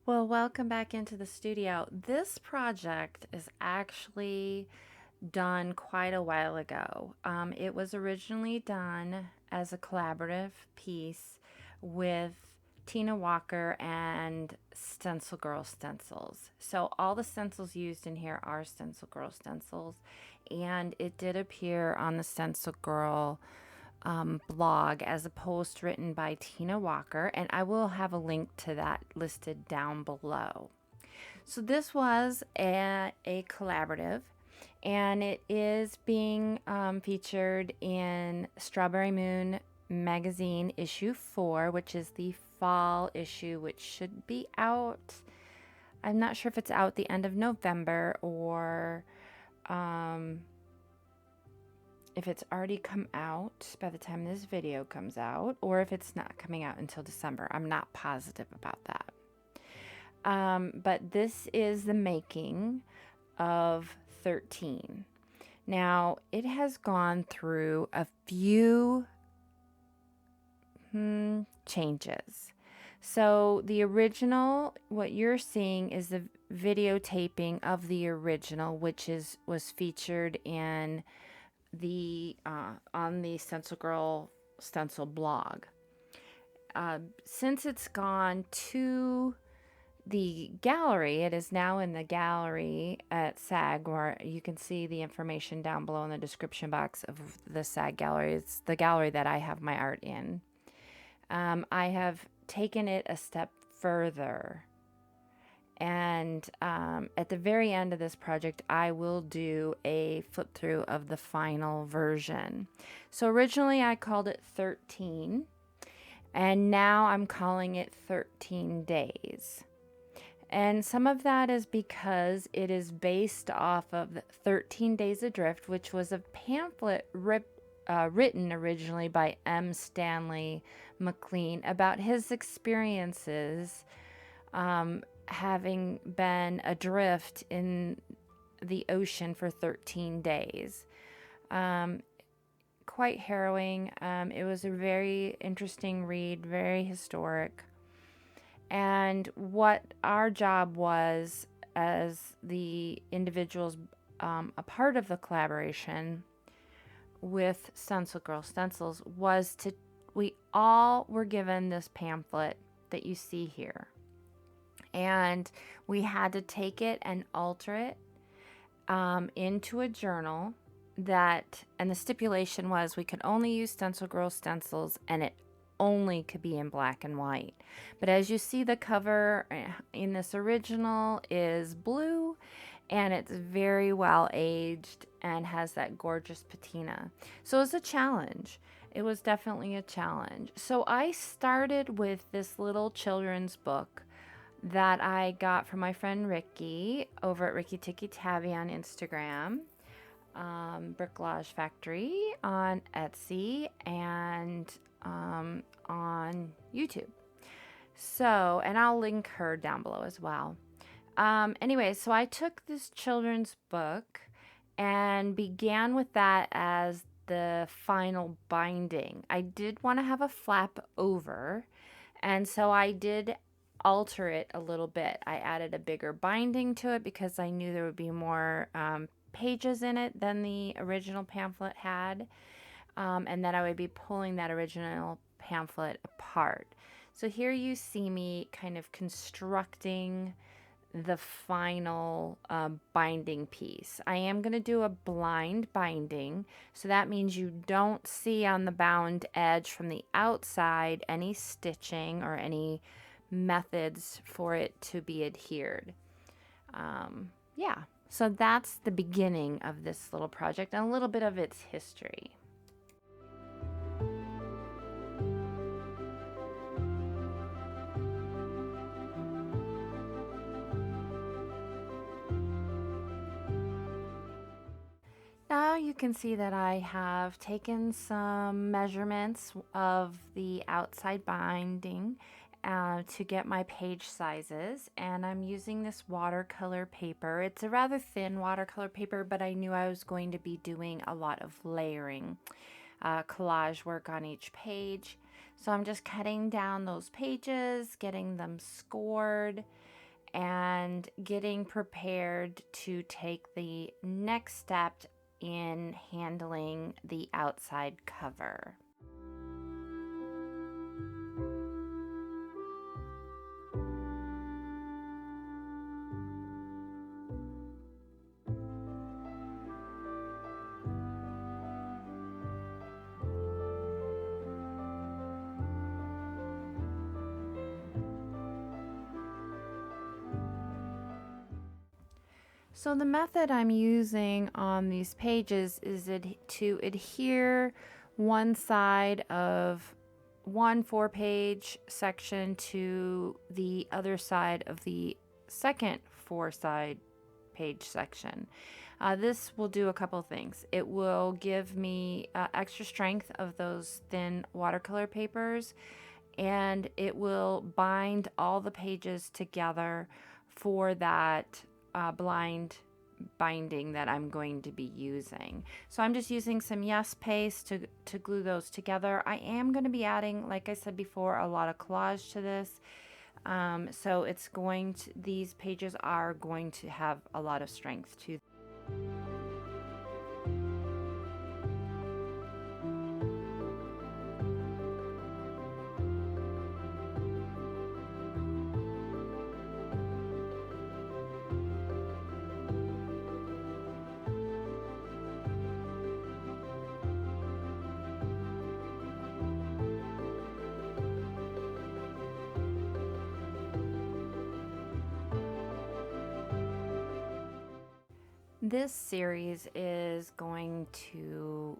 Well, welcome back into the studio. This project is actually done quite a while ago. It was originally done as a collaborative piece with Tina Walker and StencilGirl Stencils. So all the stencils used in here are StencilGirl Stencils, and it did appear on the StencilGirl blog as a post written by Tina Walker, and I will have a link to that listed down below. So this was a collaborative, and it is being featured in Strawberry Moon magazine issue 4, which is the fall issue, which should be out. I'm not sure if it's out the end of November or if it's already come out by the time this video comes out, or if it's not coming out until December. I'm not positive about that. But this is the making of 13. Now, it has gone through a few changes. So the original, what you're seeing is the videotaping of the original, which was featured in the on the StencilGirl Stencil blog. Since it's gone to the gallery, it is now in the gallery at SAG, where you can see the information down below in the description box of the SAG gallery. It's the gallery that I have my art in. I have taken it a step further, and at the very end of this project, I will do a flip through of the final version. So originally I called it 13, and now I'm calling it 13 Days. And some of that is because it is based off of 13 Days Adrift, which was a pamphlet written originally by Stanley McLean about his experiences having been adrift in the ocean for 13 days. Quite harrowing. It was a very interesting read, very historic. And what our job was as the individuals a part of the collaboration with StencilGirl Stencils was we all were given this pamphlet that you see here. And we had to take it and alter it into a journal and the stipulation was we could only use StencilGirl Stencils, and it only could be in black and white. But as you see, the cover in this original is blue, and it's very well aged and has that gorgeous patina. So it was a challenge. It was definitely a challenge. So I started with this little children's book that I got from my friend Ricky over at Ricky Tiki Tabby on Instagram, Bricolage Factory on Etsy, and on YouTube. So, and I'll link her down below as well. Anyway, so I took this children's book and began with that as the final binding. I did want to have a flap over, and so I did alter it a little bit. I added a bigger binding to it because I knew there would be more pages in it than the original pamphlet had, and that I would be pulling that original pamphlet apart. So here you see me kind of constructing the final binding piece. I am going to do a blind binding, so that means you don't see on the bound edge from the outside any stitching or any methods for it to be adhered. Yeah, so that's the beginning of this little project and a little bit of its history. Now you can see that I have taken some measurements of the outside binding to get my page sizes, and I'm using this watercolor paper. It's a rather thin watercolor paper, but I knew I was going to be doing a lot of layering, collage work on each page. So I'm just cutting down those pages, getting them scored, and getting prepared to take the next step in handling the outside cover. So the method I'm using on these pages is to adhere one side of one 4-page section to the other side of the second 4-side page section. This will do a couple things. It will give me extra strength of those thin watercolor papers, and it will bind all the pages together for that blind binding that I'm going to be using. So I'm just using some Yes paste to glue those together. I am going to be adding, like I said before, a lot of collage to this. So it's going to, these pages are going to have a lot of strength to them. This series is going to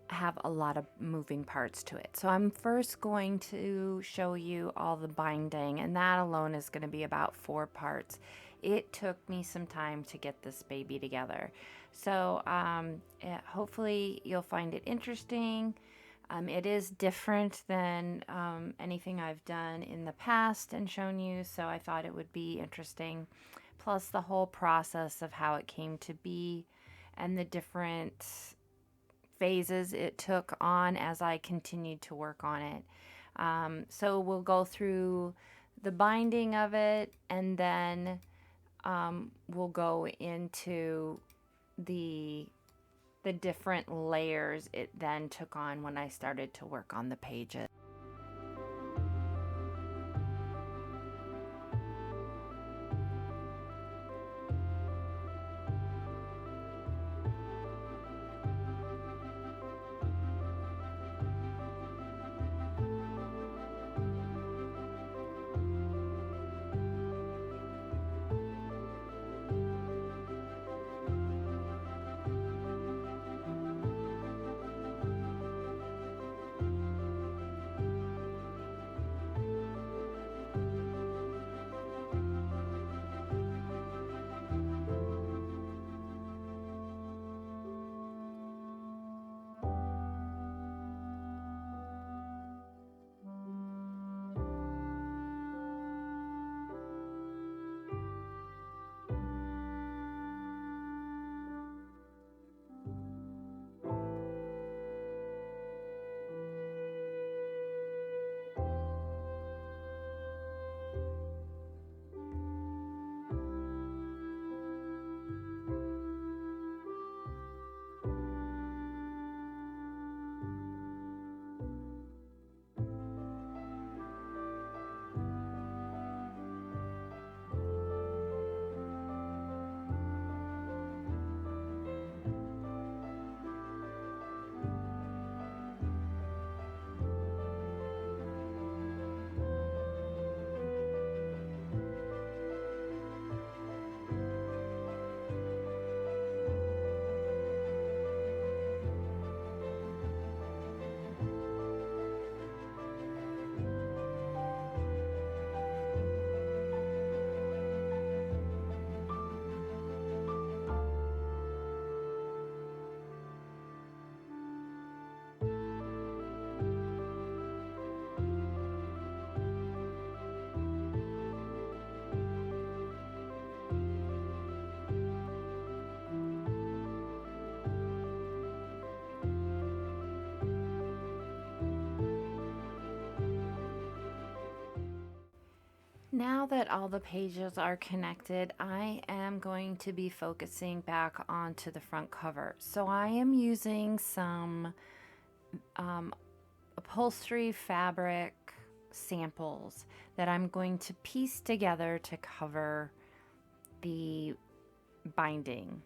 have a lot of moving parts to it. So I'm first going to show you all the binding, and that alone is going to be about 4 parts. It took me some time to get this baby together. So hopefully you'll find it interesting. It is different than anything I've done in the past and shown you, so I thought it would be interesting. Plus the whole process of how it came to be and the different phases it took on as I continued to work on it. So we'll go through the binding of it, and then we'll go into the different layers it then took on when I started to work on the pages. Now that all the pages are connected, I am going to be focusing back onto the front cover. So I am using some upholstery fabric samples that I'm going to piece together to cover the binding.